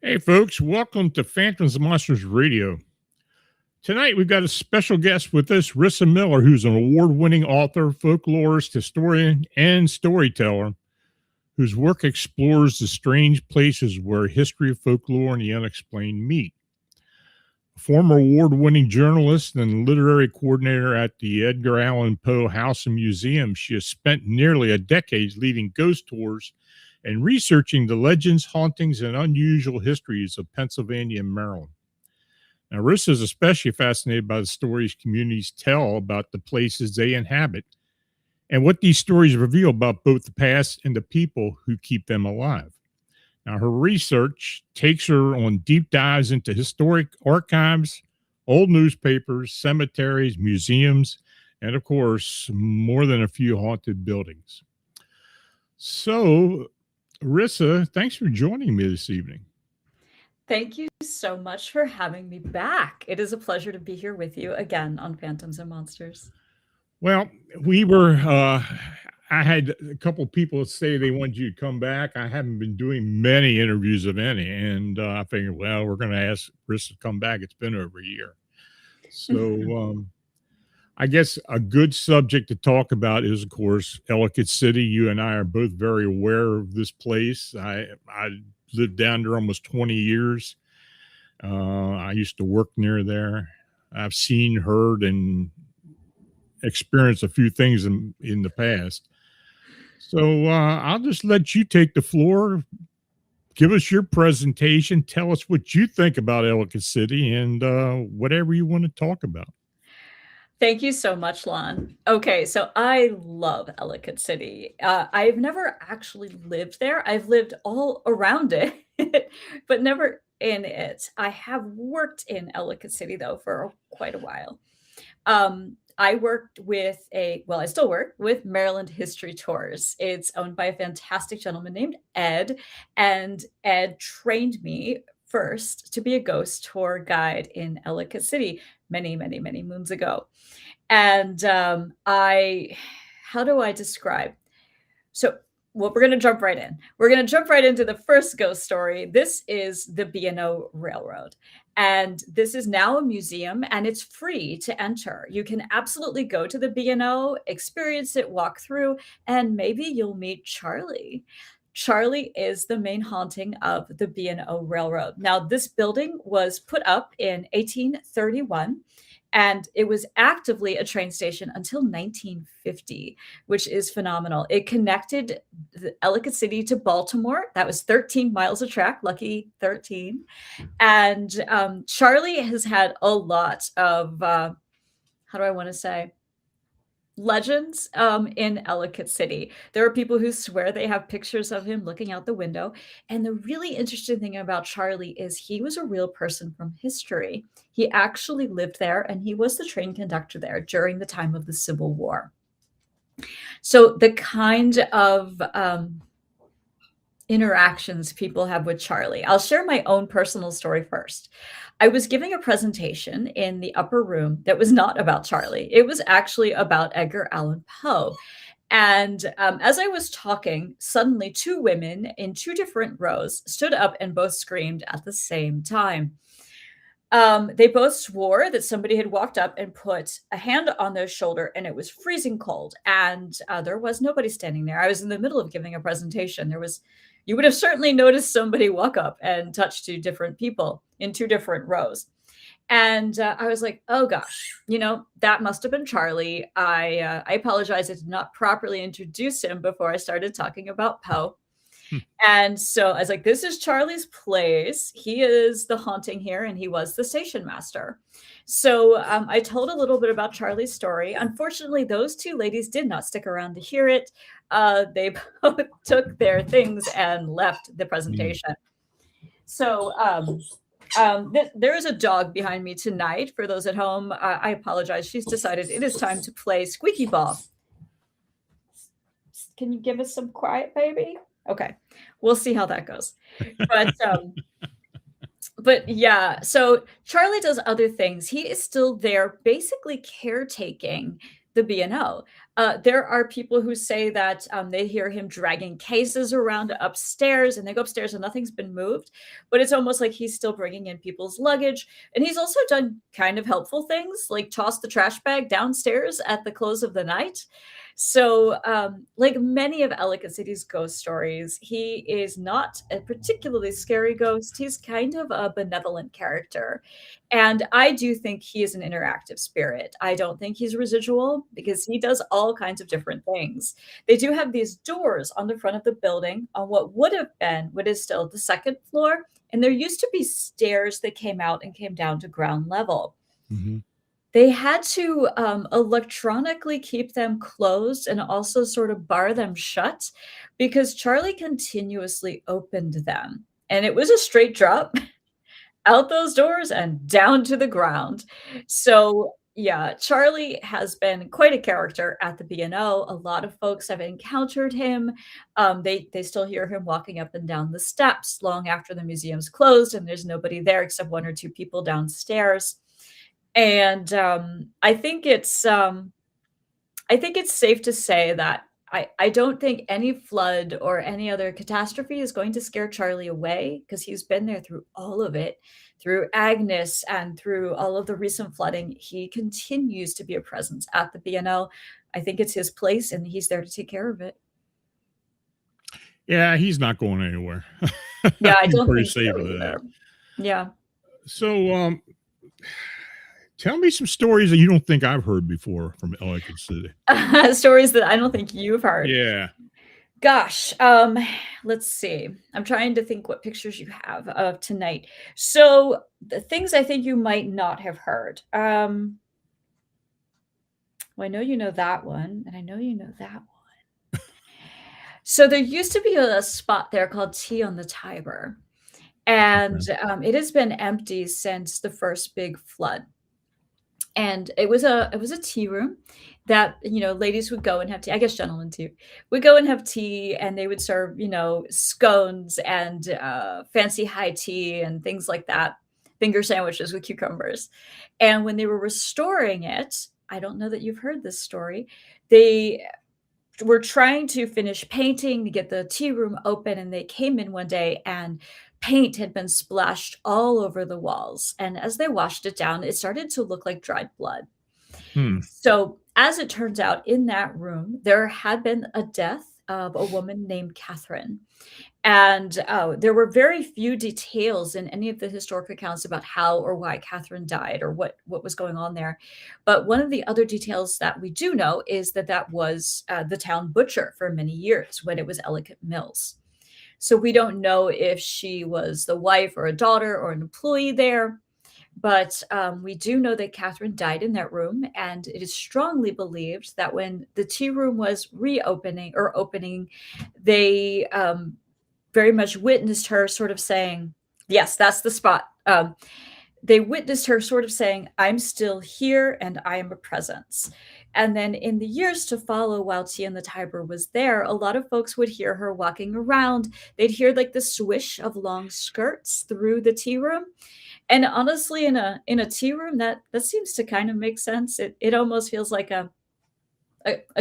Hey, folks, welcome to Phantoms and Monsters Radio. Tonight, we've got a special guest with us, Rissa Miller, who's an award winning author, folklorist, historian, and storyteller, whose work explores the strange places where history, folklore, and the unexplained meet. A former award winning journalist and literary coordinator at the Edgar Allan Poe House and Museum, she has spent nearly a decade leading ghost tours and researching the legends, hauntings, and unusual histories of Pennsylvania and Maryland. Now, Rissa is especially fascinated by the stories communities tell about the places they inhabit and what these stories reveal about both the past and the people who keep them alive. Now, her research takes her on deep dives into historic archives, old newspapers, cemeteries, museums, and of course, more than a few haunted buildings. So, Rissa, thanks for joining me this evening. Thank you so much for having me back. It is a pleasure to be here with you again on Phantoms and Monsters. Well, I had a couple of people say they wanted you to come back. I haven't been doing many interviews of any, and I figured, well, we're going to ask Rissa to come back. It's been over a year. So, I guess a good subject to talk about is, of course, Ellicott City. You and I are both very aware of this place. I lived down there almost 20 years. I used to work near there. I've seen, heard, and experienced a few things in the past. So I'll just let you take the floor. Give us your presentation. Tell us what you think about Ellicott City and whatever you want to talk about. Thank you so much, Lon. Okay, so I love Ellicott City. I've never actually lived there. I've lived all around it, but never in it. I have worked in Ellicott City, though, for quite a while. I worked with I still work with Maryland History Tours. It's owned by a fantastic gentleman named Ed, and Ed trained me first to be a ghost tour guide in Ellicott City many, many, many moons ago. And how do I describe? So, well, we're going to jump right in. We're going to jump right into the first ghost story. This is the B&O Railroad. And this is now a museum, and it's free to enter. You can absolutely go to the B&O, experience it, walk through, and maybe you'll meet Charlie. Charlie is the main haunting of the B&O Railroad. Now, this building was put up in 1831. And it was actively a train station until 1950, which is phenomenal. It connected the Ellicott City to Baltimore. That was 13 miles of track, lucky 13. And Charlie has had a lot of, how do I want to say, legends in Ellicott City. There are people who swear they have pictures of him looking out the window. And the really interesting thing about Charlie is he was a real person from history. He actually lived there and he was the train conductor there during the time of the Civil War. So the kind of interactions people have with Charlie. I'll share my own personal story first. I was giving a presentation in the upper room that was not about Charlie. It was actually about Edgar Allan Poe. And as I was talking, suddenly two women in two different rows stood up and both screamed at the same time. They both swore that somebody had walked up and put a hand on their shoulder and it was freezing cold. And there was nobody standing there. I was in the middle of giving a presentation. You would have certainly noticed somebody walk up and touch two different people in two different rows. And I was like, oh gosh, that must have been Charlie. I apologize. I did not properly introduce him before I started talking about Poe. And so I was like, this is Charlie's place. He is the haunting here, and he was the station master. So I told a little bit about Charlie's story. Unfortunately, those two ladies did not stick around to hear it. They both took their things and left the presentation. So there is a dog behind me tonight. For those at home, I apologize. She's decided it is time to play squeaky ball. Can you give us some quiet, baby? Okay, we'll see how that goes. But yeah, so Charlie does other things. He is still there, basically caretaking the B&O. There are people who say that they hear him dragging cases around upstairs, and they go upstairs and nothing's been moved. But it's almost like he's still bringing in people's luggage. And he's also done kind of helpful things, like toss the trash bag downstairs at the close of the night. So, like many of Ellicott City's ghost stories, he is not a particularly scary ghost. He's kind of a benevolent character. And I do think he is an interactive spirit. I don't think he's residual because he does all kinds of different things. They do have these doors on the front of the building on what is still the second floor. And there used to be stairs that came out and came down to ground level. Mm-hmm. They had to electronically keep them closed and also sort of bar them shut because Charlie continuously opened them. And it was a straight drop out those doors and down to the ground. So yeah, Charlie has been quite a character at the B&O. A lot of folks have encountered him. They still hear him walking up and down the steps long after the museum's closed and there's nobody there except one or two people downstairs. And I think it's safe to say that I don't think any flood or any other catastrophe is going to scare Charlie away because he's been there through all of it, through Agnes and through all of the recent flooding. He continues to be a presence at the B&O. I think it's his place and he's there to take care of it. Yeah, he's not going anywhere. Yeah, I don't pretty think safe so with that. either. Yeah. So, tell me some stories that you don't think I've heard before from Ellicott City. Stories that I don't think you've heard. Yeah. Gosh, let's see. I'm trying to think what pictures you have of tonight. So the things I think you might not have heard. Well, I know you know that one, and I know you know that one. So there used to be a spot there called Tea on the Tiber, and it has been empty since the first big flood. And it was a tea room that, ladies would go and have tea. I guess gentlemen too would go and have tea, and they would serve, scones and fancy high tea and things like that, finger sandwiches with cucumbers. And when they were restoring it, I don't know that you've heard this story, they were trying to finish painting to get the tea room open, and they came in one day and paint had been splashed all over the walls. And as they washed it down, it started to look like dried blood. So as it turns out, in that room, there had been a death of a woman named Catherine. And there were very few details in any of the historic accounts about how or why Catherine died or what was going on there. But one of the other details that we do know is that that was the town butcher for many years when it was Ellicott Mills. So we don't know if she was the wife or a daughter or an employee there. But we do know that Catherine died in that room, and it is strongly believed that when the tea room was reopening or opening, they very much witnessed her sort of saying, yes, that's the spot. They witnessed her sort of saying, I'm still here and I am a presence. And then in the years to follow, while Tea and the Tiber was there, a lot of folks would hear her walking around. They'd hear like the swish of long skirts through the tea room. And honestly, in a tea room, that seems to kind of make sense. It almost feels like a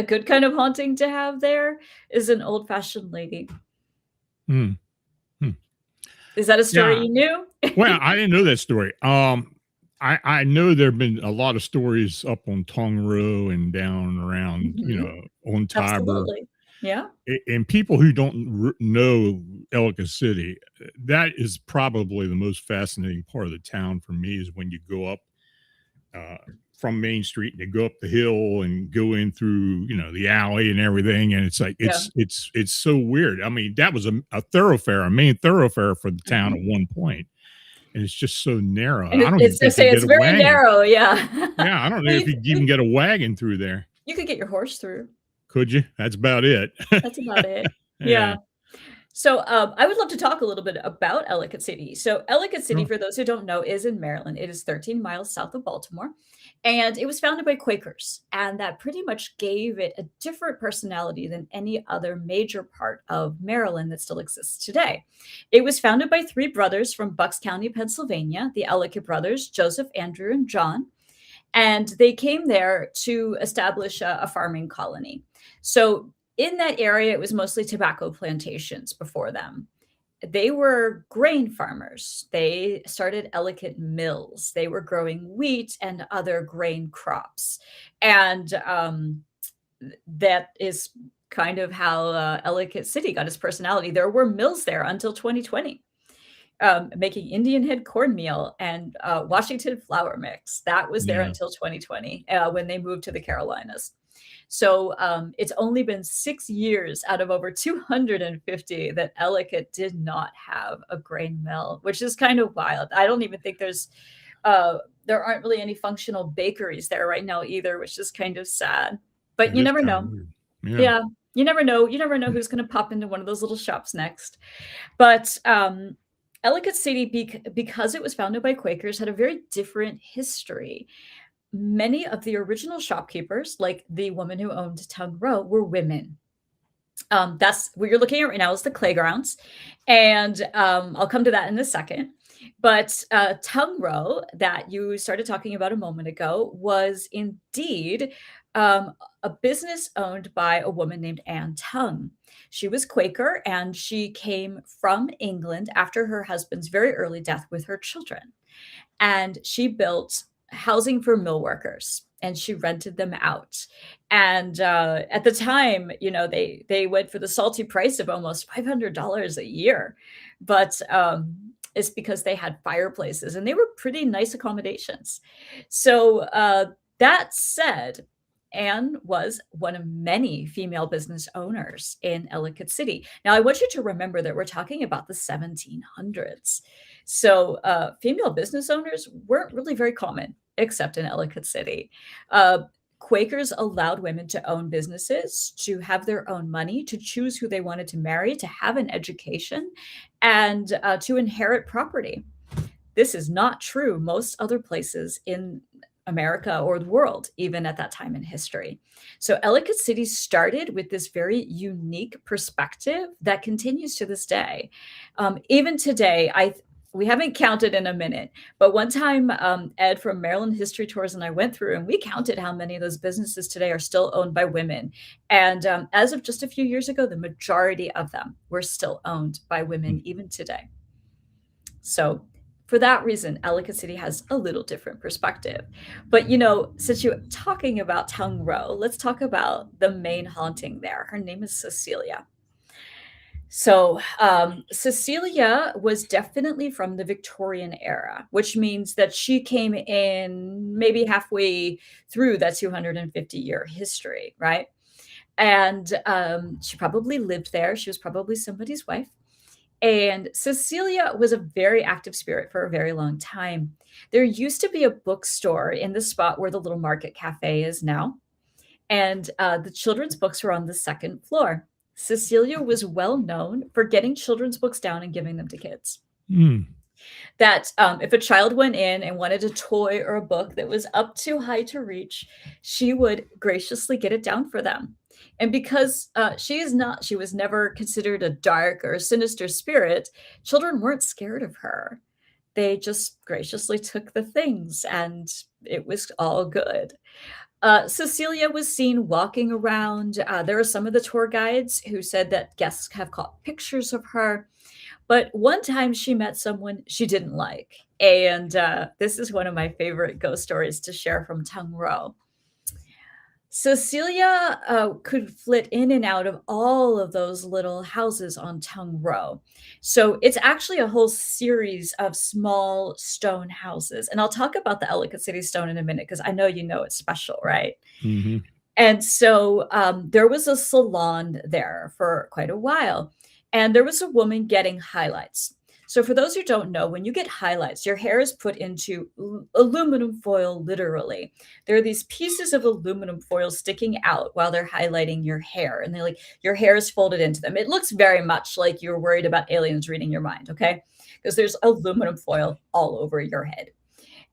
good kind of haunting to have there is an old-fashioned lady. Hmm. Is that a story Yeah. you knew? Well, I didn't know that story. I know there have been a lot of stories up on Tongaroo and down around, Mhm. on Tiber. Absolutely. Yeah. And people who don't know Ellicott City, that is probably the most fascinating part of the town for me is when you go up uh, from Main Street and you go up the hill and go in through, the alley and everything. And it's like, Yeah. it's so weird. I mean, that was a thoroughfare, a main thoroughfare for the town at Mhm. one point, and it's just so narrow. And I don't even it's to think you say get it's a very wagon. narrow, yeah. Yeah, I don't know Well, if you can even get a wagon through there. you could get your horse through. Could you? That's about it. That's about it. Yeah. Yeah. So, I would love to talk a little bit about Ellicott City. So, Ellicott City, Sure. for those who don't know, is in Maryland. It is 13 miles south of Baltimore, and it was founded by Quakers, and that pretty much gave it a different personality than any other major part of Maryland that still exists today. It was founded by three brothers from Bucks County, Pennsylvania, the Ellicott brothers, Joseph, Andrew, and John, and they came there to establish a farming colony. So in that area, it was mostly tobacco plantations before them. They were grain farmers. They started Ellicott Mills. They were growing wheat and other grain crops. And that is kind of how Ellicott City got its personality. There were mills there until 2020, making Indian head cornmeal and Washington flour mix. That was there Yeah. until 2020 when they moved to the Carolinas. So it's only been 6 years out of over 250 that Ellicott did not have a grain mill, which is kind of wild. I don't even think there aren't really any functional bakeries there right now either, which is kind of sad. But It you is never kind of know. weird. Yeah. Yeah, you never know. You never know who's going to pop into one of those little shops next. But Ellicott City, because it was founded by Quakers, had a very different history. Many of the original shopkeepers, like the woman who owned Tongue Row, were women. That's what you're looking at right now is the Claygrounds, and I'll come to that in a second. But Tongue Row, that you started talking about a moment ago, was indeed a business owned by a woman named Anne Tongue. She was Quaker, and she came from England after her husband's very early death with her children. And she built housing for mill workers and she rented them out. And at the time, they went for the salty price of almost $500 a year, but it's because they had fireplaces and they were pretty nice accommodations. So that said, Anne was one of many female business owners in Ellicott City. Now, I want you to remember that we're talking about the 1700s. So, female business owners weren't really very common, except in Ellicott City. Uh, Quakers allowed women to own businesses, to have their own money, to choose who they wanted to marry, to have an education, and to inherit property. This is not true most other places in America or the world, even at that time in history. So Ellicott City started with this very unique perspective that continues to this day. Even today, we haven't counted in a minute, but one time Ed from Maryland History Tours and I went through and we counted how many of those businesses today are still owned by women. And as of just a few years ago, the majority of them were still owned by women even today. So for that reason, Ellicott City has a little different perspective. But since you're talking about Tongue Row, let's talk about the main haunting there. Her name is Cecilia. So, Cecilia was definitely from the Victorian era, which means that she came in maybe halfway through that 250-year history, right? And she probably lived there. She was probably somebody's wife. And Cecilia was a very active spirit for a very long time. There used to be a bookstore in the spot where the little market cafe is now, and the children's books were on the second floor. Cecilia was well known for getting children's books down and giving them to kids. Mm. That if a child went in and wanted a toy or a book that was up too high to reach, she would graciously get it down for them. And because she was never considered a dark or sinister spirit, children weren't scared of her. They just graciously took the things and it was all good. Cecilia was seen walking around. There are some of the tour guides who said that guests have caught pictures of her. But one time she met someone she didn't like. And this is one of my favorite ghost stories to share from Tongue Row. Cecilia could flit in and out of all of those little houses on Tongue Row. So it's actually a whole series of small stone houses. And I'll talk about the Ellicott City stone in a minute because I know you know it's special, right? Hmm. And so there was a salon there for quite a while. And there was a woman getting highlights. So for those who don't know, when you get highlights, your hair is put into aluminum foil, literally. There are these pieces of aluminum foil sticking out while they're highlighting your hair. And your hair is folded into them. It looks very much like you're worried about aliens reading your mind, okay? Because there's aluminum foil all over your head.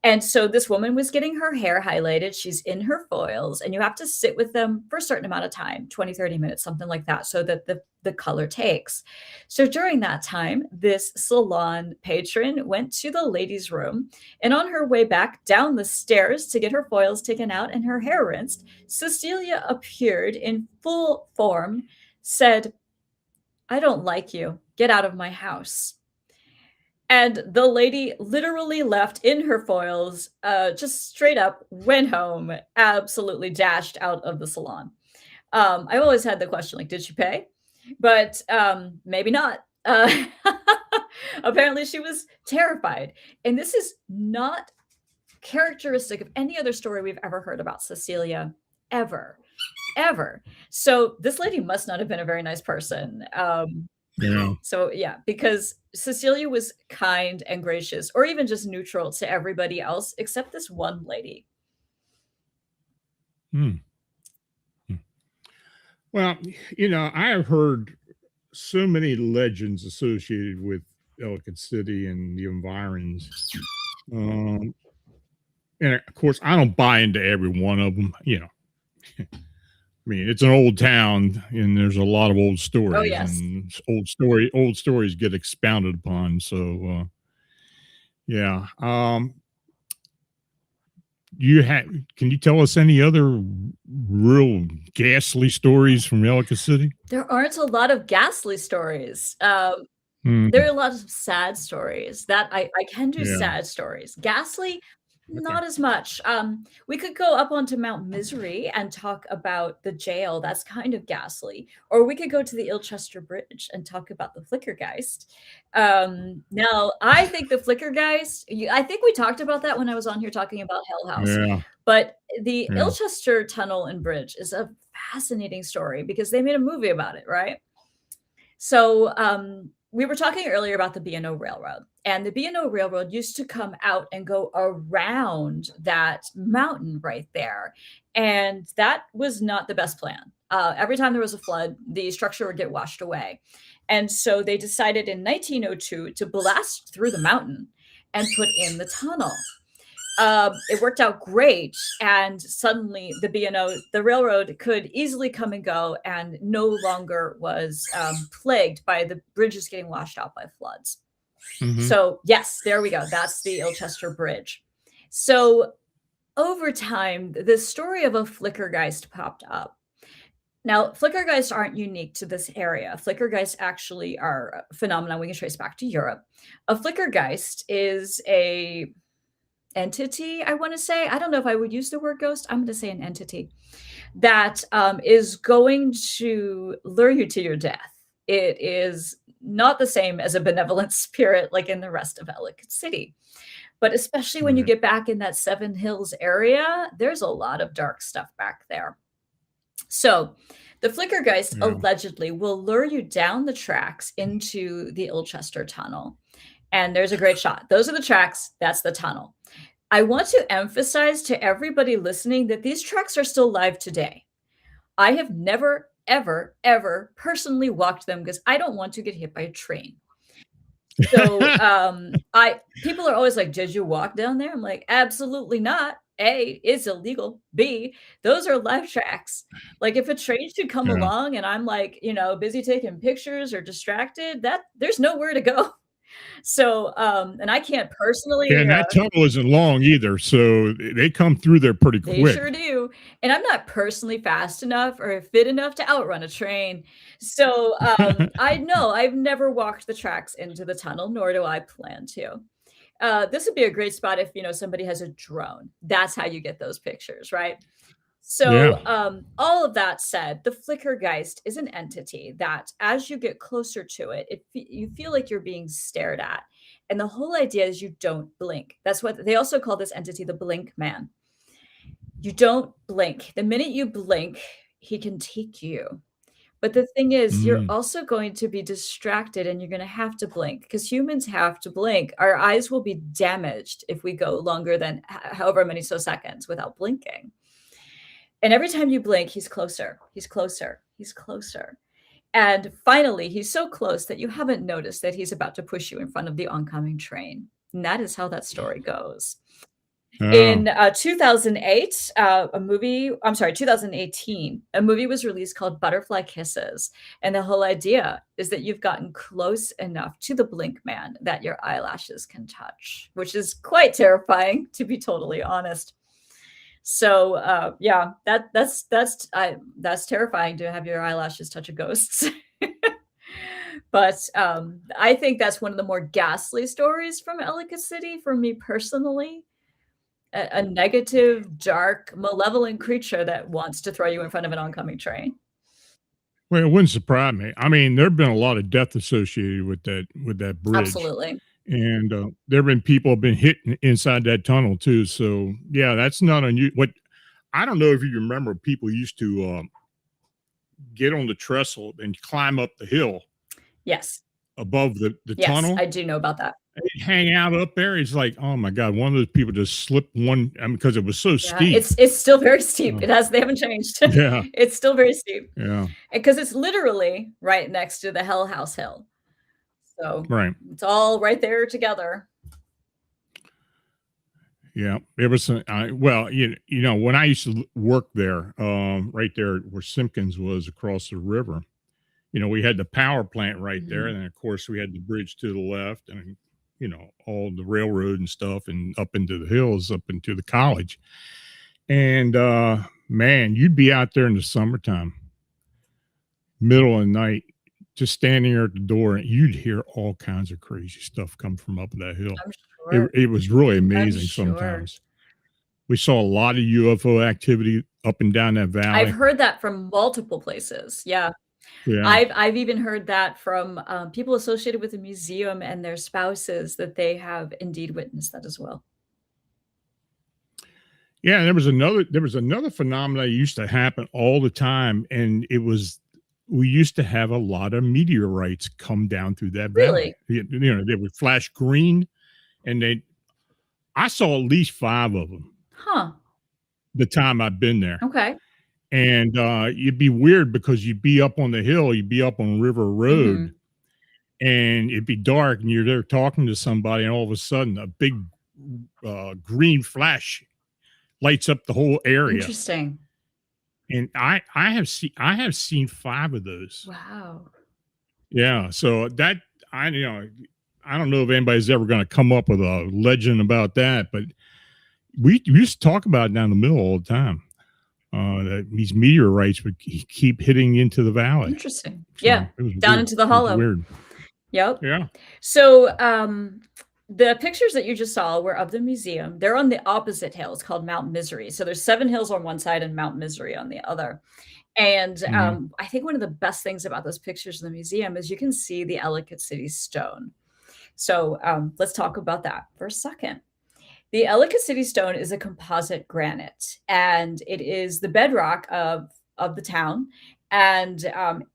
And so this woman was getting her hair highlighted. She's in her foils, and you have to sit with them for a certain amount of time, 20, 30 minutes, something like that, so that the color takes. So during that time, this salon patron went to the ladies' room, and on her way back down the stairs to get her foils taken out and her hair rinsed, Cecilia appeared in full form, said, "I don't like you. Get out of my house." And the lady literally left in her foils, just straight up went home, absolutely dashed out of the salon. I've always had the question, like, did she pay? But maybe not. Apparently, she was terrified. And this is not characteristic of any other story we've ever heard about Cecilia, ever, ever. So this lady must not have been a very nice person. Yeah. So yeah, because Cecilia was kind and gracious, or even just neutral to everybody else except this one lady. Mm. Well, I have heard so many legends associated with Ellicott City and the environs. Um, and of course, I don't buy into every one of them. I mean, it's an old town, and there's a lot of old Oh stories, yes. and old stories get expounded upon. So, yeah. You have? Can you tell us any other real ghastly stories from Ellicott City? There aren't a lot of ghastly stories. There are Mm, a lot of sad stories that I can do yeah. sad stories. Ghastly, Okay. not as much. We could go up onto Mount Misery and talk about the jail. That's kind of ghastly. Or we could go to the Ilchester Bridge and talk about the Flickergeist. Now, I think the Flickergeist, I think we talked about that when I was on here talking about Hell House. Yeah. But the Yeah. Ilchester Tunnel and Bridge is a fascinating story because they made a movie about it, right? So, we were talking earlier about the B&O Railroad, and the B&O Railroad used to come out and go around that mountain right there, and that was not the best plan. Every time there was a flood, the structure would get washed away, and so they decided in 1902 to blast through the mountain and put in the tunnel. It worked out great, and suddenly the B&O, the railroad, could easily come and go, and no longer was plagued by the bridges getting washed out by floods. Hmm. So yes, there we go. That's the Ilchester Bridge. So over time, the story of a Flickergeist popped up. Now, Flickergeist aren't unique to this area. Flickergeist actually are a phenomenon we can trace back to Europe. A Flickergeist is a entity, I want to say. I don't know if I would use the word ghost. I'm going to say an entity that is going to lure you to your death. it is not the same as a benevolent spirit like in the rest of Ellicott City. But especially when you Right. get back in that Seven Hills area, there's a lot of dark stuff back there. So, the Flickergeist Yeah. allegedly will lure you down the tracks into the Ilchester Tunnel. And there's a great shot. Those are the tracks, that's the tunnel. I want to emphasize to everybody listening that these tracks are still live today. I have never, ever, ever personally walked them because I don't want to get hit by a train. So, I people are always like, "Did you walk down there?" I'm like, "Absolutely not. A, it's illegal. B, those are live tracks." Like, if a train should come Yeah. along and I'm like, busy taking pictures or distracted, that there's nowhere to go. So, and I can't Yeah, personally, and that tunnel isn't long either, so they come through there pretty they quick. sure do. And I'm not personally fast enough or fit enough to outrun a train. So, I know I've never walked the tracks into the tunnel, nor do I plan to. This would be a great spot if, somebody has a drone. That's how you get those pictures, right? Yeah. So, all of that said, the Flickergeist is an entity that, as you get closer to it, you feel like you're being stared at. And the whole idea is you don't blink. That's what they also call this entity the Blink Man. You don't blink. The minute you blink, he can take you. But the thing is, you're Mm. also going to be distracted and you're gonna have to blink because humans have to blink. Our eyes will be damaged if we go longer than however many seconds without blinking. And every time you blink, he's closer, he's closer, he's closer. And finally, he's so close that you haven't noticed that he's about to push you in front of the oncoming train. And that is how that story goes. Oh. In 2008, a movie, I'm sorry, 2018, a movie was released called Butterfly Kisses. And the whole idea is that you've gotten close enough to the Blink Man that your eyelashes can touch, which is quite terrifying, to be totally honest. So, yeah, that's terrifying to have your eyelashes touch a ghost's. But I think that's one of the more ghastly stories from Ellicott City for me personally. A negative, dark, malevolent creature that wants to throw you in front of an oncoming train. Well, it wouldn't surprise me. I mean, there've been a lot of death associated with that bridge, Absolutely. and, there've been people have been hit inside that tunnel too, so, yeah, that's not unusual. What I don't know if you remember people used to, get on the trestle and climb up the hill Yes. above the Yes, tunnel. I do know about that. They'd hang out up there. It's like, oh my god, one of those people just slipped one. I mean, because it was so Yeah, steep. it's still very steep. Uh, They haven't changed. yeah, It's still very steep. yeah, Because it's literally right next to the Hell House Hill. So, right. it's all right there together. Yeah, it was. Well, when I used to work there, right there where Simpkins was across the river, we had the power plant right there, Mhm. and then of course we had the bridge to the left, and all the railroad and stuff, and up into the hills, up into the college. And man, you'd be out there in the summertime, middle of the night, just standing there at the door, and you'd hear all kinds of crazy stuff come from up that hill. I'm It, sure. it was really I'm amazing sure. sometimes. We saw a lot of UFO activity up and down that I've valley. heard that from multiple places. Yeah. Yeah. I've even heard that from, people associated with the museum and their spouses that they have indeed witnessed that as well. Yeah, there was another phenomenon that used to happen all the time, and we used to have a lot of meteorites come down through that valley. Really? They would flash green, and I saw at least 5 of them Huh. the time I've been there. Okay. And it'd be weird because you'd be up on the hill, you'd be up on River Road, Mhm. and it'd be dark, and you're there talking to somebody, and all of a sudden, a big green flash lights up the whole area. Interesting. And I have seen 5 of those. Wow. Yeah, so that I don't know if anybody's ever going to come up with a legend about that, but we used to talk about it down the middle all the time. That these meteorites would keep hitting into the valley. Interesting. So Yeah. it was Down weird. into the It was hollow. weird. Yep. Yeah. So, The pictures that you just saw were of the museum. They're on the opposite hill. It's called Mount Misery. So there's 7 hills on one side and Mount Misery on the other. And, Hmm. I think one of the best things about those pictures in the museum is you can see the Ellicott City stone. So, let's talk about that for a second. The Ellicott City stone is a composite granite, and it is the bedrock of the town. And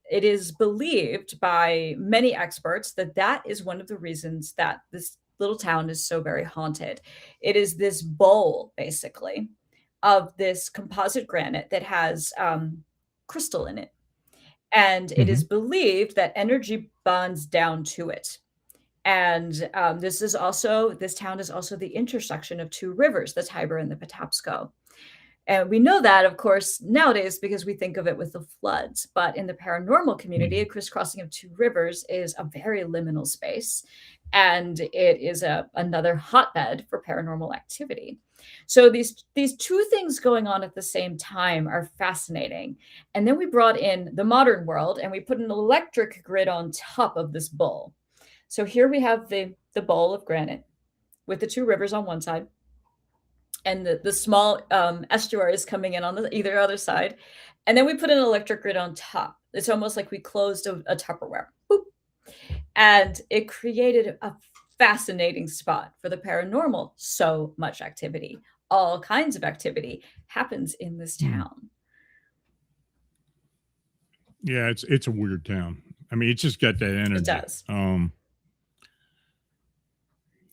it is believed by many experts that that is one of the reasons that this little town is so very haunted. It is this bowl, basically, of this composite granite that has crystal in it. And it is Hmm. believed that energy bonds down to it. And this town is also the intersection of two rivers, the Tiber and the Patapsco. And we know that, of course, nowadays because we think of it with the floods. But in the paranormal community, a Hmm. crisscrossing of two rivers is a very liminal space. And it is another hotbed for paranormal activity. So these two things going on at the same time are fascinating. And then we brought in the modern world and we put an electric grid on top of this bowl. So here we have the bowl of granite with the two rivers on one side and the small estuaries coming in on the either other side. And then we put an electric grid on top. It's almost like we closed a Tupperware. Boop. And it created a fascinating spot for the paranormal. So much activity, all kinds of activity happens in this Hmm. town. Yeah, it's a weird town. I mean, it's just got that It energy. does.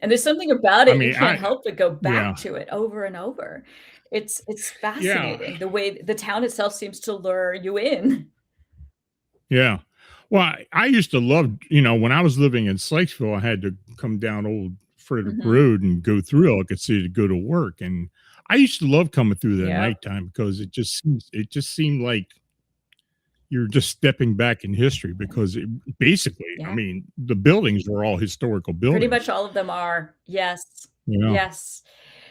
And there's something about I it, you mean, can't help but go yeah, back to it over and over. It's yeah, fascinating the way the town itself seems to lure you in. yeah. Well, I used to love, when I was living in Sykesville, I had to come down Old Frederick Mhm. Road and go through Ellicott City to go to work, and I used to love coming through there at Yep. nighttime because it just seemed like you're just stepping back in history because basically, I Yeah. mean, the buildings were all historical Pretty buildings. much all of them are. Yes. Yeah. Yes.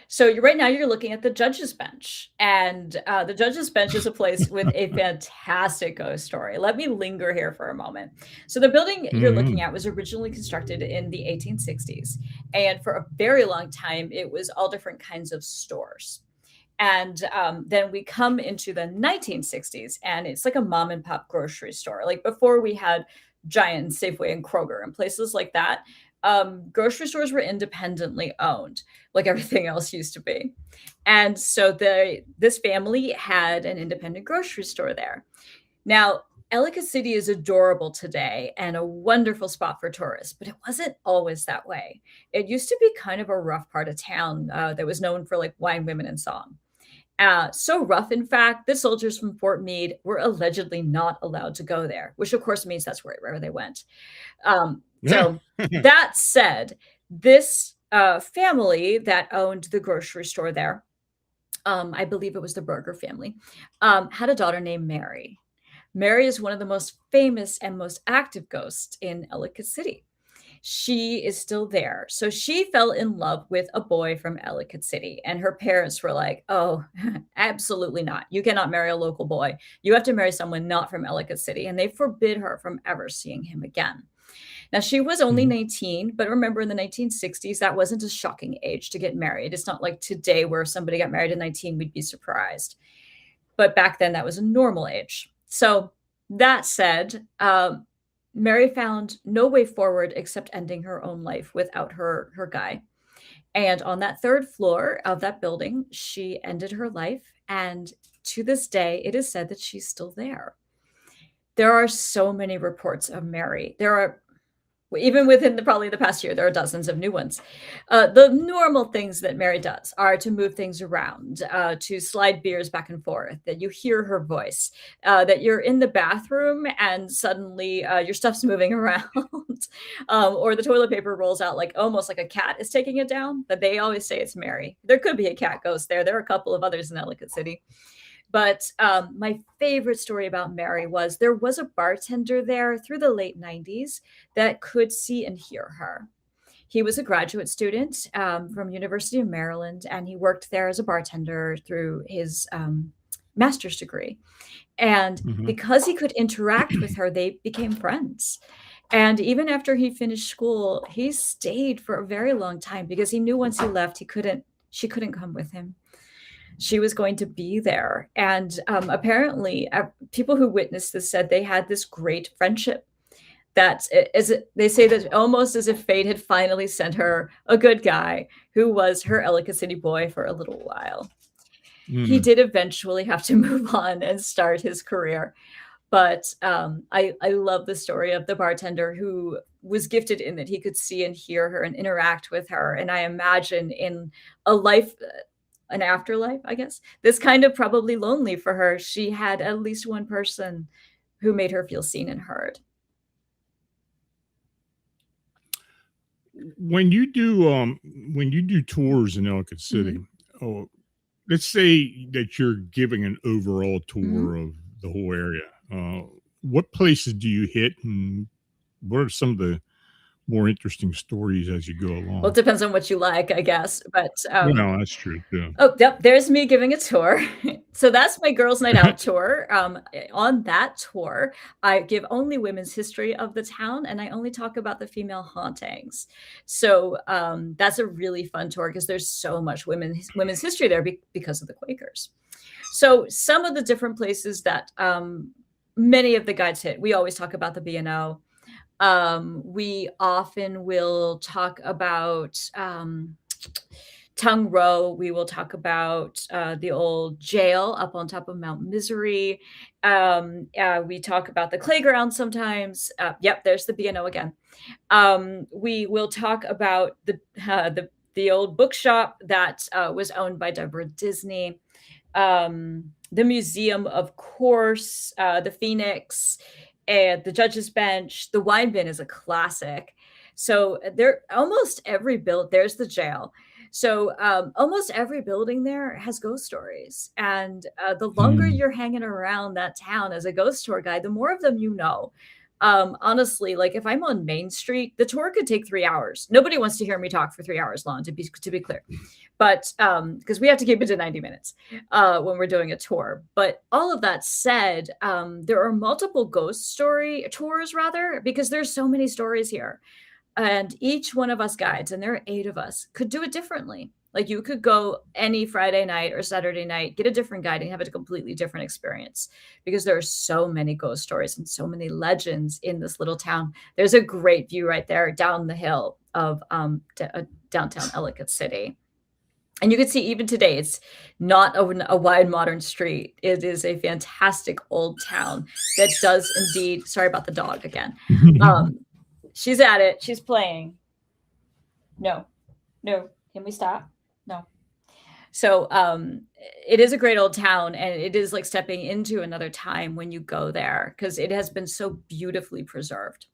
So you're right now you're looking at the judge's bench, and, the judge's bench is a place with a fantastic ghost story. Let me linger here for a moment. So the building you're looking Mhm. at was originally constructed in the 1860s, and for a very long time, it was all different kinds of stores. And then we come into the 1960s, and it's like a mom and pop grocery store. Like before we had Giant, Safeway, and Kroger and places like that, grocery stores were independently owned, like everything else used to be. And so this family had an independent grocery store there. Now, Ellicott City is adorable today and a wonderful spot for tourists, but it wasn't always that way. It used to be kind of a rough part of town that was known for like wine, women, and song. So rough, in fact, that soldiers from Fort Meade were allegedly not allowed to go there, which of course means that's where they went. Yeah. So that said, this family that owned the grocery store there, I believe it was the Berger family, had a daughter named Mary. Mary is one of the most famous and most active ghosts in Ellicott City. She is still there. So she fell in love with a boy from Ellicott City, and her parents were like, "Oh, absolutely not. You cannot marry a local boy. You have to marry someone not from Ellicott City." And they forbid her from ever seeing him again. Now, she was only Mhm. 19, but remember in the 1960s, that wasn't a shocking age to get married. It's not like today where if somebody got married at 19, we'd be surprised. But back then, that was a normal age. So that said, Mary found no way forward except ending her own life without her guy. And on that third floor of that building, she ended her life. And to this day, it is said that she's still there. There are so many reports of Mary. There are even within probably the past year, there are dozens of new ones. The normal things that Mary does are to move things around, to slide beers back and forth, that you hear her voice, that you're in the bathroom and suddenly your stuff's moving around, or the toilet paper rolls out like almost like a cat is taking it down. But they always say it's Mary. There could be a cat ghost there. There are a couple of others in Ellicott City. But my favorite story about Mary was there was a bartender there through the late 90s that could see and hear her. He was a graduate student from University of Maryland, and he worked there as a bartender through his master's degree. And Mhm. because he could interact with her, they became friends. And even after he finished school, he stayed for a very long time because he knew once he left, she couldn't come with him. She was going to be there. And apparently, people who witnessed this said they had this great friendship. They say that almost as if fate had finally sent her a good guy who was her Ellicott City boy for a little while. He Mm. did eventually have to move on and start his career. But I love the story of the bartender who was gifted in that he could see and hear her and interact with her. And I imagine in a life, an afterlife, I guess, this kind of probably lonely for her. She had at least one person who made her feel seen and heard. When you do tours in Ellicott City, Mhm. oh, let's say that you're giving an overall Mhm. tour of the whole area. What places do you hit, and what are some of the more interesting stories as you go Well, it along? depends on what you like, I guess. But Well, that's true too. oh, yep, there's me giving a tour. So that's my girls' night out tour. On that tour, I give only women's history of the town, and I only talk about the female hauntings. So that's a really fun tour because there's so much women's history there because of the Quakers. So some of the different places that many of the guides hit, we always talk about the B&O. We often will talk about Tongue Row. We will talk about the old jail up on top of Mount Misery. We talk about the Clayground sometimes. Yep, there's the B&O again. We will talk about the old bookshop that was owned by Deborah Disney. The museum, of course, the Phoenix, and the Judge's Bench. The Wine Bin is a classic. So there, almost every build. There's the jail. So almost every building there has ghost stories, and the longer Mm. you're hanging around that town as a ghost tour guide, the more of them you know. Honestly, like if I'm on Main Street, the tour could take 3 hours. Nobody wants to hear me talk for 3 hours long, to be clear. But because we have to keep it to 90 minutes when we're doing a tour. But all of that said, there are multiple ghost story tours rather, because there's so many stories here. And each one of us guides, and there are 8 of us, could do it differently. Like you could go any Friday night or Saturday night, get a different guide and have a completely different experience because there are so many ghost stories and so many legends in this little town. There's a great view right there down the hill of downtown Ellicott City. And you can see even today, it's not a wide modern street. It is a fantastic old town that does indeed. Sorry about the dog again. She's at it. She's playing. No, no. Can we stop? No. So it is a great old town, and it is like stepping into another time when you go there because it has been so beautifully preserved.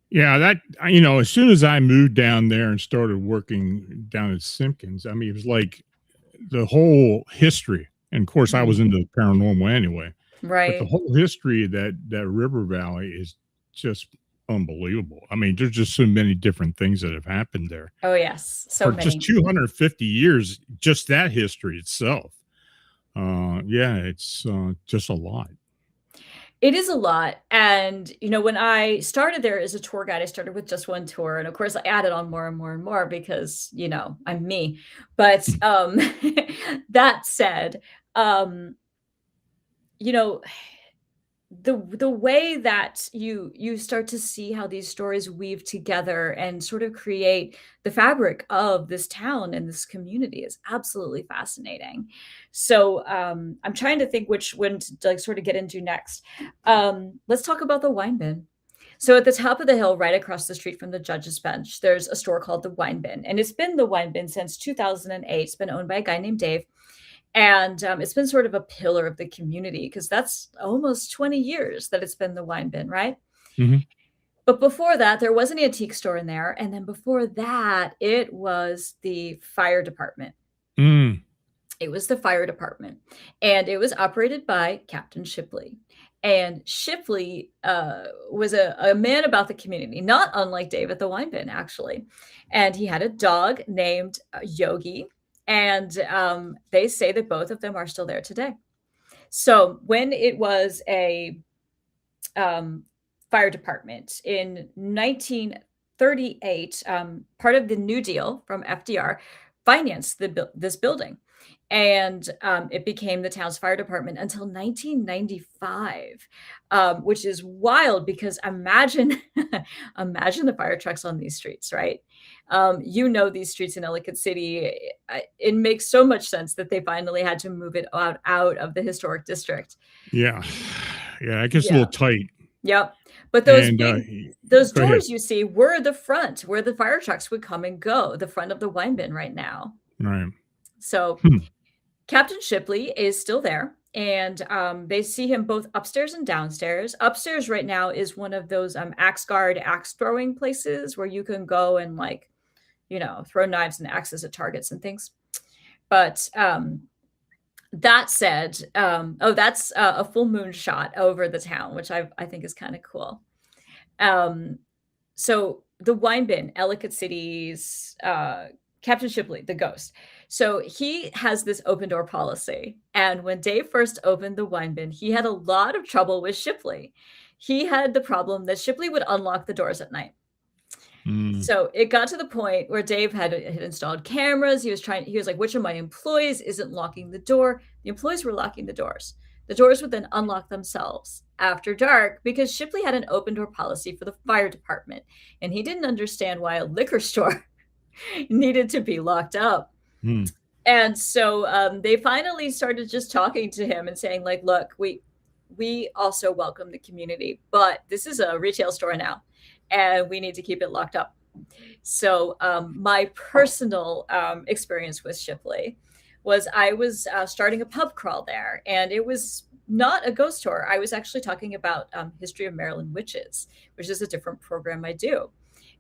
Yeah, as soon as I moved down there and started working down at Simpkins, I mean, it was like the whole history. And of course, I was Mhm. into the paranormal anyway, but the Right. whole history of that river valley is just unbelievable. I mean, there's just so many different things that have happened there Oh, yes. So for just many. 250 years. Just that history itself. Yeah, it's just a lot. It is a lot, and, when I started there as a tour guide, I started with just 1 tour, and of course, I added on more and more and more because, I'm me. But, that said, um, you know, the way that you start to see how these stories weave together and sort of create the fabric of this town and this community is absolutely fascinating. So I'm trying to think which one to like sort of get into next. Let's talk about the wine bin. So at the top of the hill, right across the street from the judge's bench, there's a store called the Wine Bin, and it's been the Wine Bin since 2008. It's been owned by a guy named Dave, and, it's been sort of a pillar of the community because that's almost 20 years that it's been the wine bin, right? Mhm. But before that, there was an antique store in there, and then before that, it was the fire department. Mm. It was the fire department, and it was operated by Captain Shipley. And Shipley, was a man about the community, not unlike Dave at the wine bin, actually. And he had a dog named, Yogi, And they say that both of them are still there today. So when it was a fire department in 1938, part of the New Deal from FDR financed this building. And it became the town's fire department until 1995, which is wild because imagine imagine the fire trucks on these streets, right? These streets in Ellicott City. It makes so much sense that they finally had to move it out of the historic district. Yeah. Yeah, it gets a little tight. Yep. But those those go ahead. doors you see were the front where the fire trucks would come and go, the front of the wine bin right now. Right. So Captain Shipley is still there, and they see him both upstairs and downstairs. Upstairs right now is one of those axe guard, axe throwing places where you can go and throw knives and axes at targets and things. But that said, that's a full moon shot over the town, which I think is kind of cool. So the wine bin, Ellicott City's Captain Shipley, the ghost. So he has this open door policy. And when Dave first opened the wine bin, he had a lot of trouble with Shipley. He had the problem that Shipley would unlock the doors at night. So it got to the point where Dave had installed cameras. He was like, which of my employees isn't locking the door? The employees were locking the doors. The doors would then unlock themselves after dark because Shipley had an open door policy for the fire department. And he didn't understand why a liquor store needed to be locked up. And so they finally started just talking to him and saying, like, look, we also welcome the community, but this is a retail store now, and we need to keep it locked up. So my personal experience with Shipley was I was starting a pub crawl there, and it was not a ghost tour. I was actually talking about history of Maryland witches, which is a different program I do.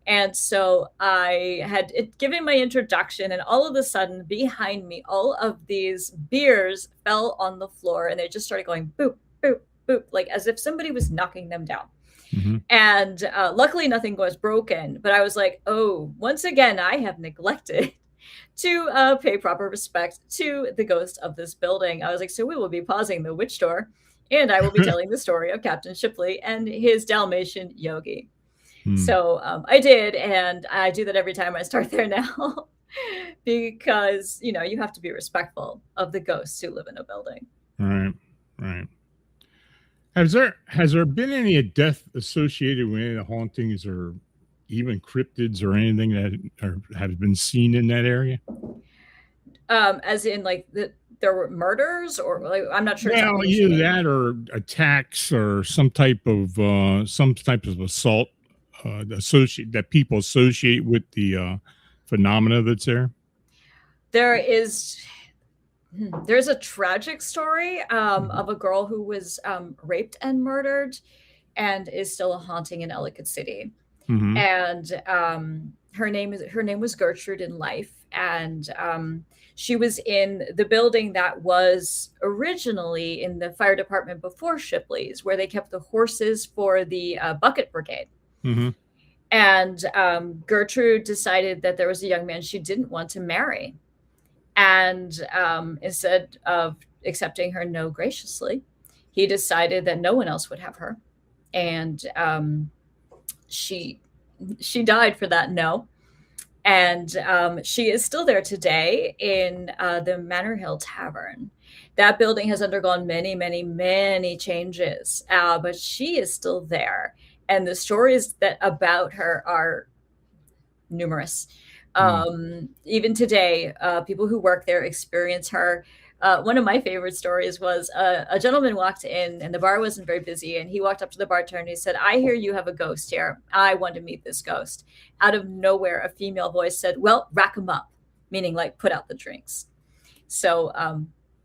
And so I had given my introduction, and all of a sudden behind me, all of these beers fell on the floor, and they just started going boop, boop, boop, like as if somebody was knocking them down. And luckily nothing was broken, but I was like, oh, once again, I have neglected to pay proper respect to the ghost of this building. I was like, so we will be pausing the witch tour, and I will be telling the story of Captain Shipley and his Dalmatian Yogi. So I did, and I do that every time I start there now because, you have to be respectful of the ghosts who live in a building. Right. Has there been any death associated with any of the hauntings or even cryptids or anything that have been seen in that area? As in, like, there were murders, or like, I'm not sure. Well, either that or attacks or some type of assault that people associate with the phenomena that's there. There's a tragic story of a girl who was raped and murdered, and is still a haunting in Ellicott City. And her name was Gertrude in life, and she was in the building that was originally in the fire department before Shipley's, where they kept the horses for the bucket brigade. And Gertrude decided that there was a young man she didn't want to marry. And instead of accepting her no graciously, he decided that no one else would have her. And she died for that no. And she is still there today in the Manor Hill Tavern. That building has undergone many, many, many changes, but she is still there. And the stories about her are numerous. Even today, people who work there experience her. One of my favorite stories was a gentleman walked in, and the bar wasn't very busy, and he walked up to the bartender and he said, I hear you have a ghost here. I want to meet this ghost. Out of nowhere, a female voice said, well, rack 'em up, meaning like put out the drinks. So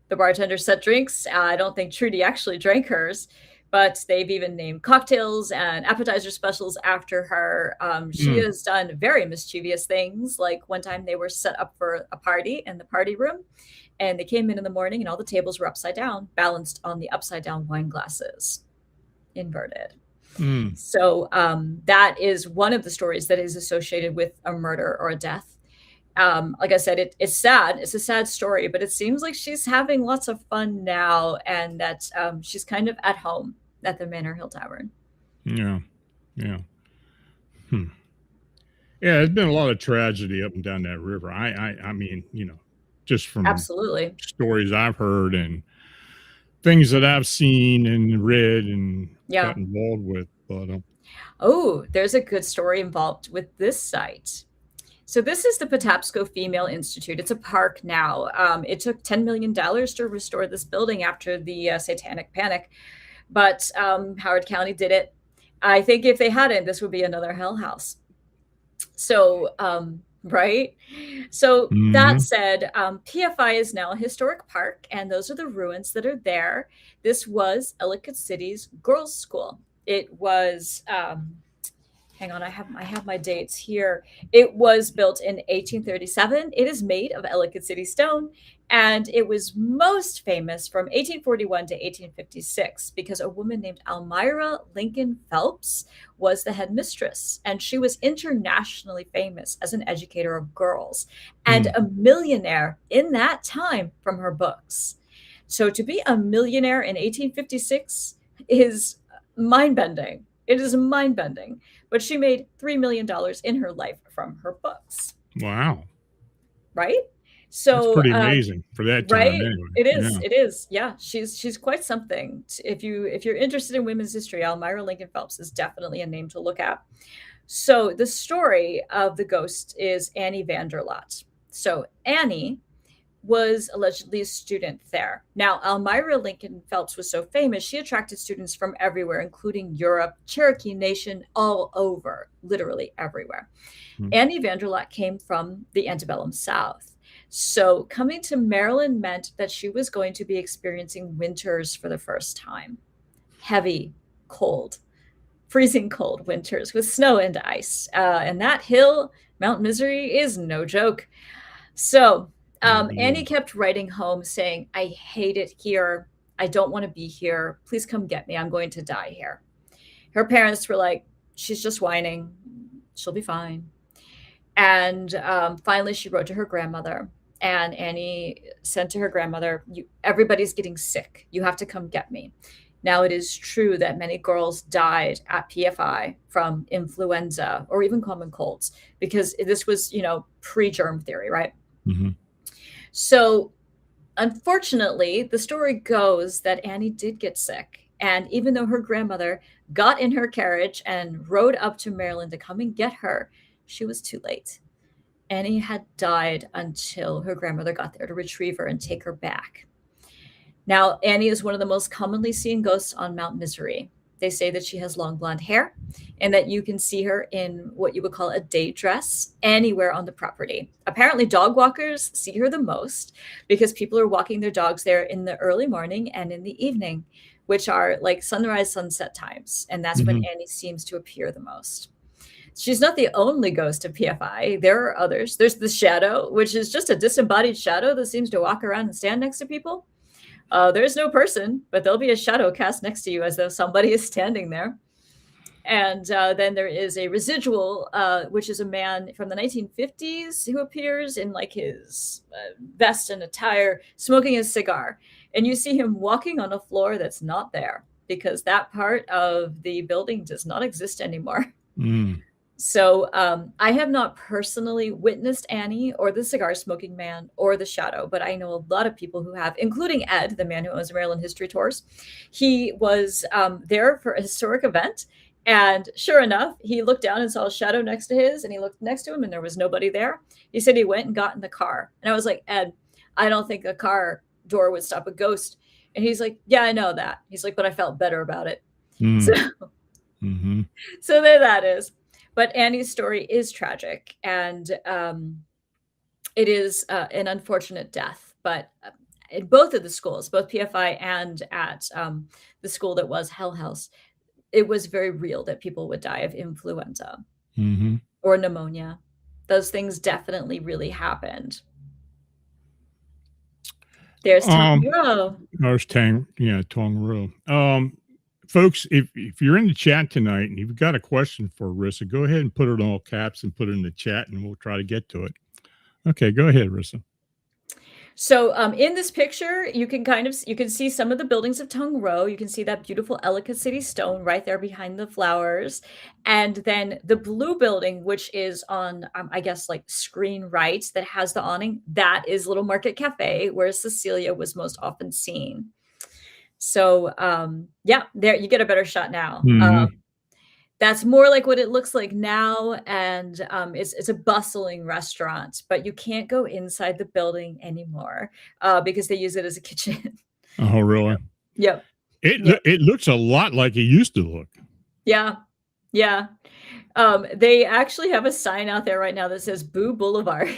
the bartender set drinks. I don't think Trudy actually drank hers, but they've even named cocktails and appetizer specials after her. She has done very mischievous things. Like one time they were set up for a party in the party room, and they came in the morning and all the tables were upside down, balanced on the upside down wine glasses, inverted. So that is one of the stories that is associated with a murder or a death. Like I said, it's sad. It's a sad story, but it seems like she's having lots of fun now, and that she's kind of at home at the Manor Hill Tavern. Yeah. Yeah. Hmm. Yeah, there's been a lot of tragedy up and down that river. I mean, just from Absolutely. stories I've heard and things that I've seen and read and Yeah. got involved with. But Oh, there's a good story involved with this site. So this is the Patapsco Female Institute. It's a park now. It took $10 million to restore this building after the Satanic Panic, but Howard County did it. I think if they hadn't, this would be another hell house. So, right? So that said, PFI is now a historic park, and those are the ruins that are there. This was Ellicott City's girls' school. It was hang on, I have my dates here. It was built in 1837. It is made of Ellicott City stone, and it was most famous from 1841 to 1856 because a woman named Almira Lincoln Phelps was the headmistress, and she was internationally famous as an educator of girls and a millionaire in that time from her books. So to be a millionaire in 1856 is mind-bending. It is mind-bending. But she made $3 million in her life from her books. wow. Right? So That's pretty amazing for that time. right? Anyway. It is. Yeah. It is. Yeah. She's quite something. If you're interested in women's history, Almira Lincoln Phelps is definitely a name to look at. So the story of the ghost is Annie Vanderlot. So Annie was allegedly a student there. Now, Almira Lincoln Phelps was so famous, she attracted students from everywhere, including Europe, Cherokee Nation, all over, literally everywhere. Annie Vanderlot came from the antebellum South. So coming to Maryland meant that she was going to be experiencing winters for the first time. Heavy, cold, freezing cold winters with snow and ice. And that hill, Mount Misery, is no joke. So Annie kept writing home saying, I hate it here. I don't want to be here. Please come get me. I'm going to die here. Her parents were like, she's just whining. She'll be fine. And finally, she wrote to her grandmother. And Annie said to her grandmother, everybody's getting sick. You have to come get me. Now, it is true that many girls died at PFI from influenza or even common colds because this was, pre-germ theory, right? So unfortunately, the story goes that Annie did get sick. And even though her grandmother got in her carriage and rode up to Maryland to come and get her, she was too late. Annie had died until her grandmother got there to retrieve her and take her back. Now, Annie is one of the most commonly seen ghosts on Mount Misery. They say that she has long blonde hair and that you can see her in what you would call a day dress anywhere on the property. Apparently, dog walkers see her the most because people are walking their dogs there in the early morning and in the evening, which are like sunrise, sunset times. And that's when Annie seems to appear the most. She's not the only ghost of PFI. There are others. There's the shadow, which is just a disembodied shadow that seems to walk around and stand next to people. There's no person, but there'll be a shadow cast next to you as though somebody is standing there. And then there is a residual, which is a man from the 1950s who appears in like his vest and attire, smoking a cigar. And you see him walking on a floor that's not there because that part of the building does not exist anymore. So I have not personally witnessed Annie or the cigar smoking man or the shadow, but I know a lot of people who have, including Ed, the man who owns Maryland History Tours. He was there for a historic event. And sure enough, he looked down and saw a shadow next to his, and he looked next to him and there was nobody there. He said he went and got in the car. And I was like, Ed, I don't think a car door would stop a ghost. And he's like, yeah, I know that. He's like, but I felt better about it. So there that is. But Annie's story is tragic, and it is an unfortunate death. But in both of the schools, both PFI and at the school that was Hell House, it was very real that people would die of influenza or pneumonia. Those things definitely really happened. There's Tong Row. There's Tong Row. Folks, if you're in the chat tonight and you've got a question for Rissa, go ahead and put it in all caps and put it in the chat, and we'll try to get to it. Okay, go ahead, Rissa. So, in this picture, you can you can see some of the buildings of Tung Row. You can see that beautiful Ellicott City stone right there behind the flowers, and then the blue building, which is on, I guess, like screen right, that has the awning. That is Little Market Cafe, where Cecilia was most often seen. So, yeah, there you get a better shot now. Mhm. That's more like what it looks like now, and, it's a bustling restaurant, but you can't go inside the building anymore, because they use it as a kitchen. Oh, really? Yep, It yep. it looks a lot like it used to look. Yeah, yeah. They actually have a sign out there right now that says Boo Boulevard.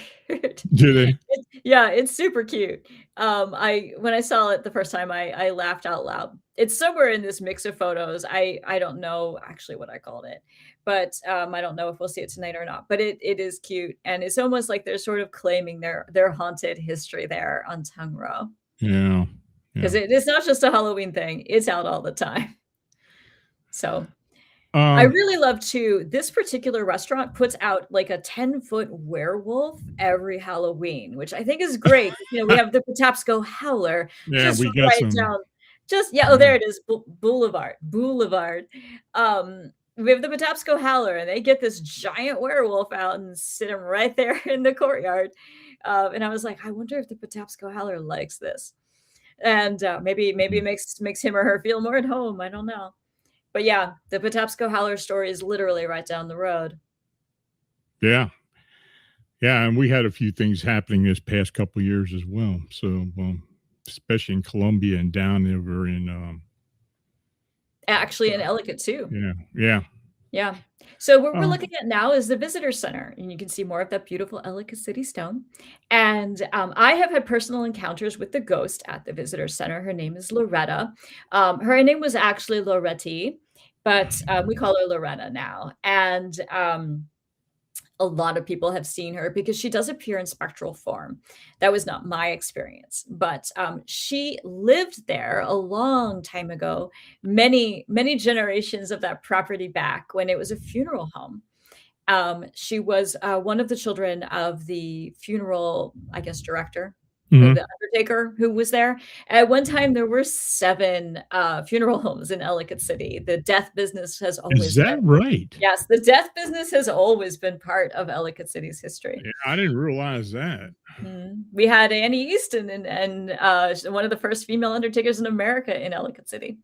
Do they? Yeah, it's super cute. I when I saw it the first time, I laughed out loud. It's somewhere in this mix of photos. I don't know actually what I called it, but, I don't know if we'll see it tonight or not, but it is cute, and it's almost like they're sort of claiming their haunted history there on Tongue Row, Yeah. Yeah. 'cause it's not just a Halloween thing, it's out all the time. So I Um, really love too, this particular restaurant puts out like a 10-foot werewolf every Halloween, which I think is great. You know, we have the Patapsco Howler yeah, just we got right some. down just yeah, oh, Yeah. there it is, Boulevard. We have the Patapsco Howler, and they get this giant werewolf out and sit him right there in the courtyard. And I was like, "I wonder if the Patapsco Howler likes this." And, maybe it Mhm. makes him or her feel more at home, I don't know. But yeah, the Patapsco Howler story is literally right down the road. Yeah. Yeah, and we had a few things happening this past couple years as well. So, especially in Colombia and down over in, Actually, in Ellicott too. yeah, yeah. Yeah. So what we're looking Um, at now is the visitor center, and you can see more of that beautiful Ellicott City stone. And I have had personal encounters with the ghost at the visitor center. Her name is Loretta. Her name was actually Loretti, but we call her Loretta now. And a lot of people have seen her because she does appear in spectral form. That was not my experience, but she lived there a long time ago, many generations of that property back when it was a funeral home. She was one of the children of the funeral, I guess, director, mhm. the undertaker who was there. At one time, there were 7 funeral homes in Ellicott City. The death business has Is always been that right? Yes, the death business has always been part of Ellicott City's history. Yeah, I didn't realize that. Mhm. We had Annie Easton and one of the first female undertakers in America in Ellicott City.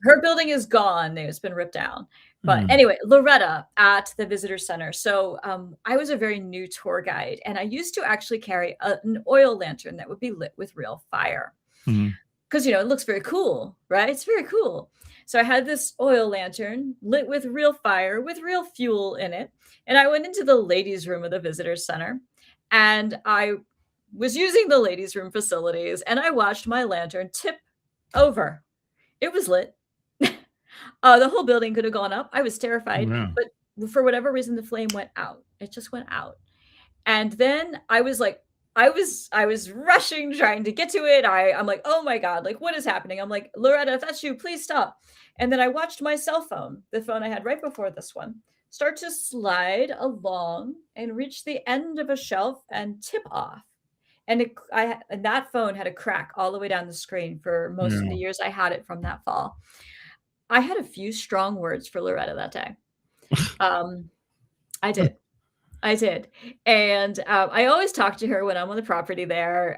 Her building is gone, it's been ripped down. But Mm, anyway, Loretta at the visitor center. So, I was a very new tour guide, and I used to actually carry an oil lantern that would be lit with real fire. mhm. 'Cause, it looks very cool, right? It's very cool. So I had this oil lantern lit with real fire, with real fuel in it, and I went into the ladies' room of the visitor center, and I was using the ladies' room facilities, and I watched my lantern tip over. It was lit. The whole building could have gone up. I was terrified, Wow. but for whatever reason, the flame went out. It just went out. And then I was like I was rushing trying to get to it. I'm like, "Oh my god, like what is happening?" I'm like, "Loretta, if that's you, please stop." And then I watched my cell phone, the phone I had right before this one, start to slide along and reach the end of a shelf and tip off. And and that phone had a crack all the way down the screen for most of the Yeah. years I had it from that fall. I had a few strong words for Loretta that day. Um, I did. I did, and, I always talk to her when I'm on the property there.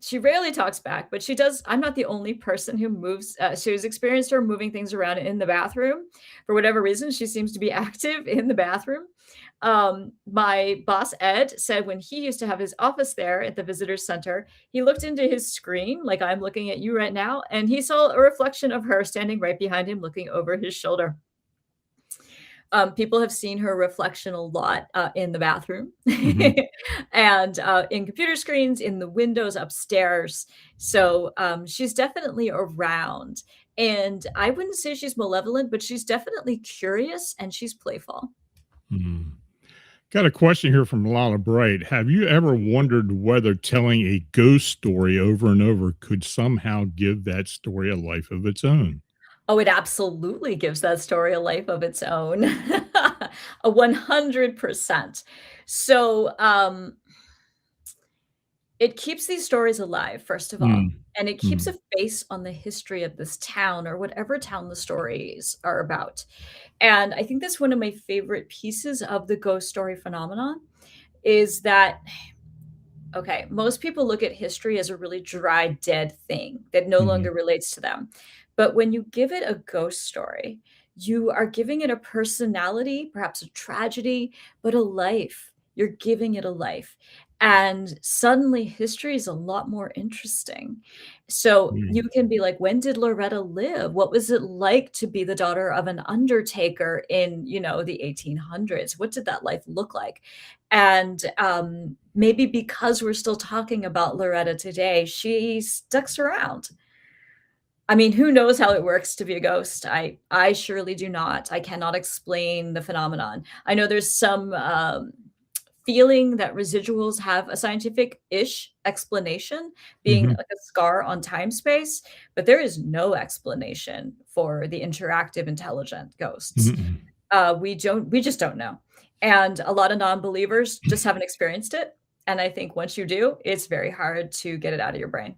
She rarely talks back, but she does. I'm not the only person who moves, who's experienced her moving things around in the bathroom. For whatever reason, she seems to be active in the bathroom. My boss, Ed, said when he used to have his office there at the visitor center, he looked into his screen, like I'm looking at you right now, and he saw a reflection of her standing right behind him, looking over his shoulder. People have seen her reflection a lot in the bathroom Mhm. and in computer screens, in the windows upstairs. So she's definitely around. And I wouldn't say she's malevolent, but she's definitely curious and she's playful. Mhm. Got a question here from Lala Bright. Have you ever wondered whether telling a ghost story over and over could somehow give that story a life of its own? Oh, it absolutely gives that story a life of its own. A 100%. So, It keeps these stories alive, first of all, Mm, and it keeps mm, a face on the history of this town or whatever town the stories are about. And I think that's one of my favorite pieces of the ghost story phenomenon is that okay, most people look at history as a really dry, dead thing that no mhm, longer relates to them. But when you give it a ghost story, you are giving it a personality, perhaps a tragedy, but a life. You're giving it a life. And suddenly history is a lot more interesting. So mm, you can be like, when did Loretta live? What was it like to be the daughter of an undertaker in, the 1800s? What did that life look like? And maybe because we're still talking about Loretta today, she sticks around. I mean, who knows how it works to be a ghost? I surely do not. I cannot explain the phenomenon. I know there's some feeling that residuals have a scientific-ish explanation, being mhm, like a scar on time space, but there is no explanation for the interactive intelligent ghosts. mhm. We just don't know. And a lot of non-believers just haven't experienced it. And I think once you do, it's very hard to get it out of your brain.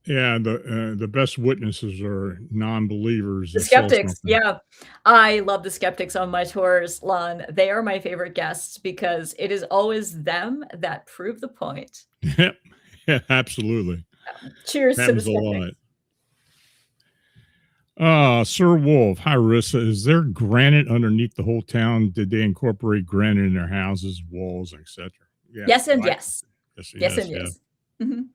Yeah, the best witnesses are non-believers The that saw skeptics, something. yeah. I love the skeptics on my tours, Lon. They are my favorite guests because it is always them that prove the point. Yep. Yeah, absolutely. Cheers to the Happens a skeptics. lot. Sir Wolf, hi Rissa. Is there granite underneath the whole town? Did they incorporate granite in their houses, walls, etc.? Yeah, Yes and I, yes. yes, Yes yes, and yeah, yes. Mhm.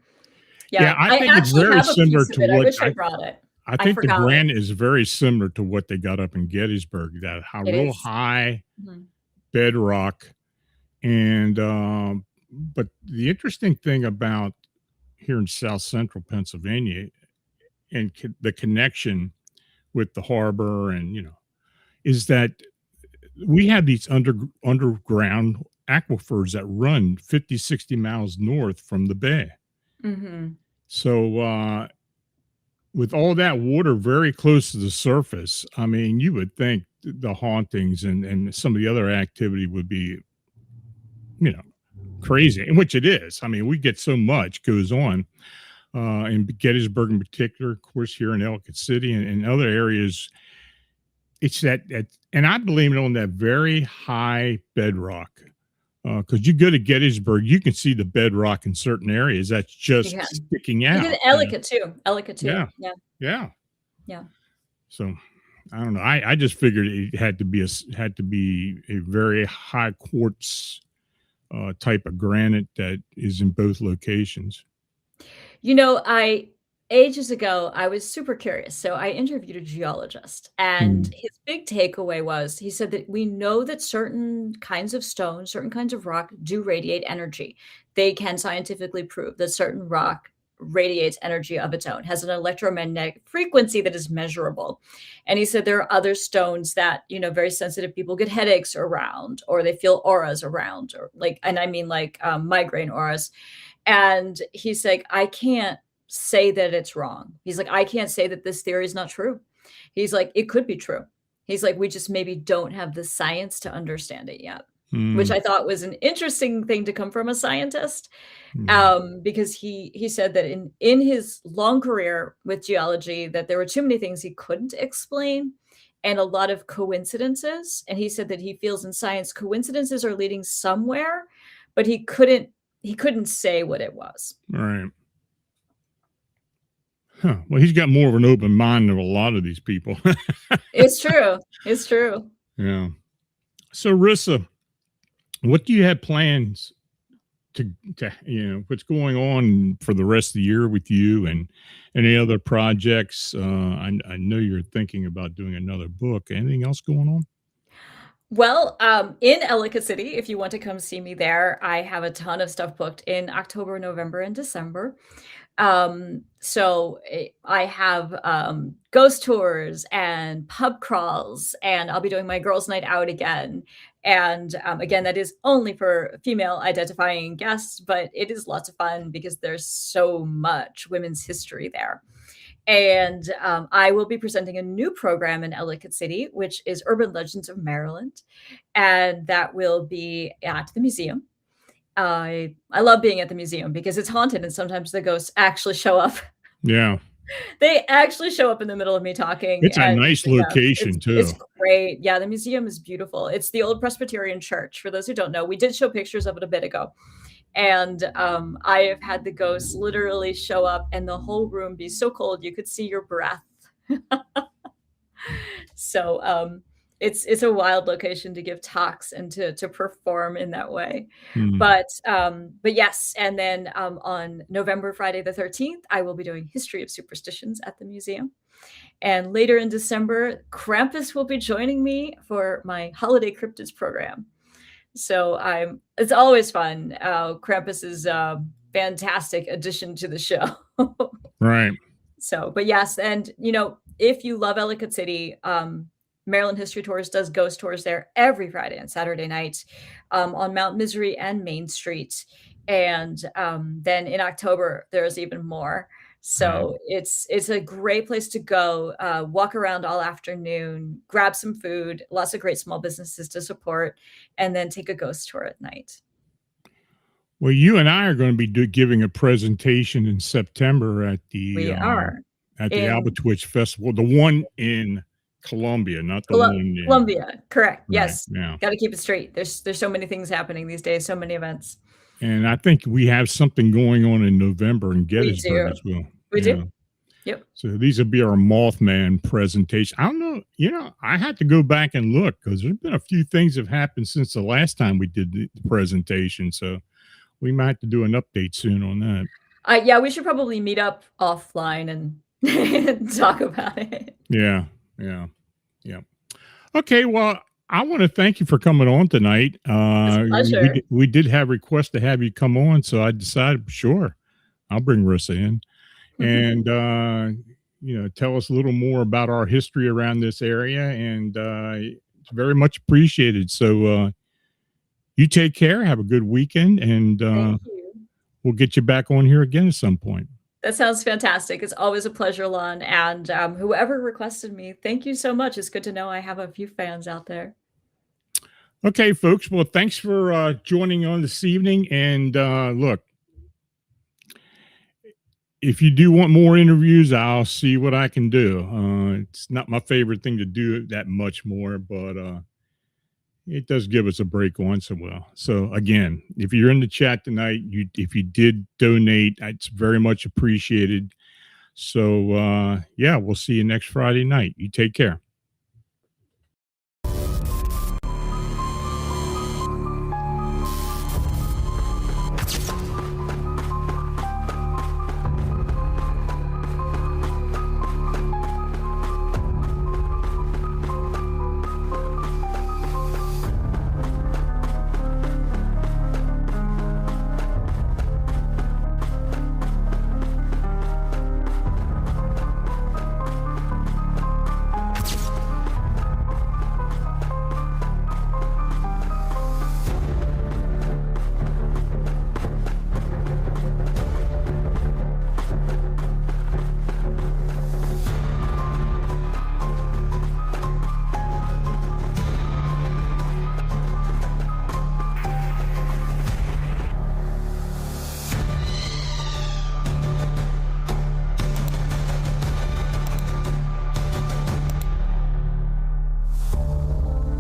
yeah. Yeah, I I think it's actually very have a similar piece of to it. I what wish I brought it. I I think the forgot it. granite is very similar to what they got up in Gettysburg. That how It real is. high Mhm. bedrock, and but the interesting thing about here in South Central Pennsylvania and the connection with the harbor, and is that we have these underground aquifers that run 50, 60 miles north from the bay. Mhm. So with all that water very close to the surface, I mean, you would think the hauntings and some of the other activity would be, you know, crazy, and which it is. I mean, we get so much goes on in Gettysburg in particular, of course, here in Ellicott City and other areas. It's that, and I blame it on that very high bedrock. Because you go to Gettysburg, you can see the bedrock in certain areas that's You just can. sticking Even out. Ellicott too. Ellicott too. Yeah, Yeah, yeah. yeah. So I don't know. I just figured it had to be had to be a very high quartz type of granite that is in both locations. I ages ago, I was super curious, so I interviewed a geologist, and Mm, his big takeaway was he said that we know that certain kinds of stone, certain kinds of rock do radiate energy. They can scientifically prove that certain rock radiates energy of its own, has an electromagnetic frequency that is measurable. And he said there are other stones that, very sensitive people get headaches around, or they feel auras around, or like, and I mean like migraine auras. And he's like, I can't say that it's wrong. He's like, I can't say that this theory is not true. He's like, it could be true. He's like, we just maybe don't have the science to understand it yet, which mm, I thought was an interesting thing to come from a scientist. yeah. Because he said that in his long career with geology, that there were too many things he couldn't explain and a lot of coincidences. And he said that he feels in science coincidences are leading somewhere, but he couldn't say what it was. All right. Huh. Well, he's got more of an open mind than a lot of these people. It's true. It's true. Yeah. So, Rissa, what do you have plans to what's going on for the rest of the year with you and any other projects? I know you're thinking about doing another book. Anything else going on? Well, in Ellicott City, if you want to come see me there, I have a ton of stuff booked in October, November, and December. I have ghost tours and pub crawls, and I'll be doing my girls' night out again. And again, that is only for female identifying guests, but it is lots of fun because there's so much women's history there. And I will be presenting a new program in Ellicott City, which is Urban Legends of Maryland. And that will be at the museum. I love being at the museum because it's haunted and sometimes the ghosts actually show up. Yeah. They actually show up in the middle of me talking, It's a and nice yeah, location it's too. great. Yeah, the museum is beautiful. It's the old Presbyterian church. For those who don't know, we did show pictures of it a bit ago. And I have had the ghosts literally show up and the whole room be so cold you could see your breath. So it's a wild location to give talks and to perform in that way. Hmm. But yes, and then on November Friday the 13th, I will be doing history of superstitions at the museum. And later in December, Krampus will be joining me for my holiday cryptids program. So it's always fun. Krampus is a fantastic addition to the show. Right. So, but yes, and if you love Ellicott City, Maryland History Tours does ghost tours there every Friday and Saturday night on Mount Misery and Main Street. And then in October, there's even more. So it's a great place to go, walk around all afternoon, grab some food, lots of great small businesses to support, and then take a ghost tour at night. Well, you and I are going to be giving a presentation in September at We are the in Albatwitch Festival, the one in Columbia, not the one in Columbia. Correct. Right, Yes. yeah. Got to keep it straight. There's so many things happening these days, so many events. And I think we have something going on in November in Gettysburg as well. We do. Yep. So these will be our Mothman presentation. I don't know, I had to go back and look because there's been a few things have happened since the last time we did the presentation. So we might have to do an update soon on that. Yeah, we should probably meet up offline and talk about it. Yeah. Okay, well, I want to thank you for coming on tonight. It's a pleasure. We did have requests to have you come on, so I decided, sure, I'll bring Rissa in and tell us a little more about our history around this area, and it's very much appreciated. So you take care, have a good weekend, and Thank you. We'll get you back on here again at some point. That sounds fantastic. It's always a pleasure, Lon. And whoever requested me, thank you so much. It's good to know I have a few fans out there. Okay, folks. Well, thanks for joining on this evening. And look, if you do want more interviews, I'll see what I can do. It's not my favorite thing to do that much more, but it does give us a break once in a while. So again, if you're in the chat tonight, if you did donate, it's very much appreciated. So yeah, we'll see you next Friday night. You take care.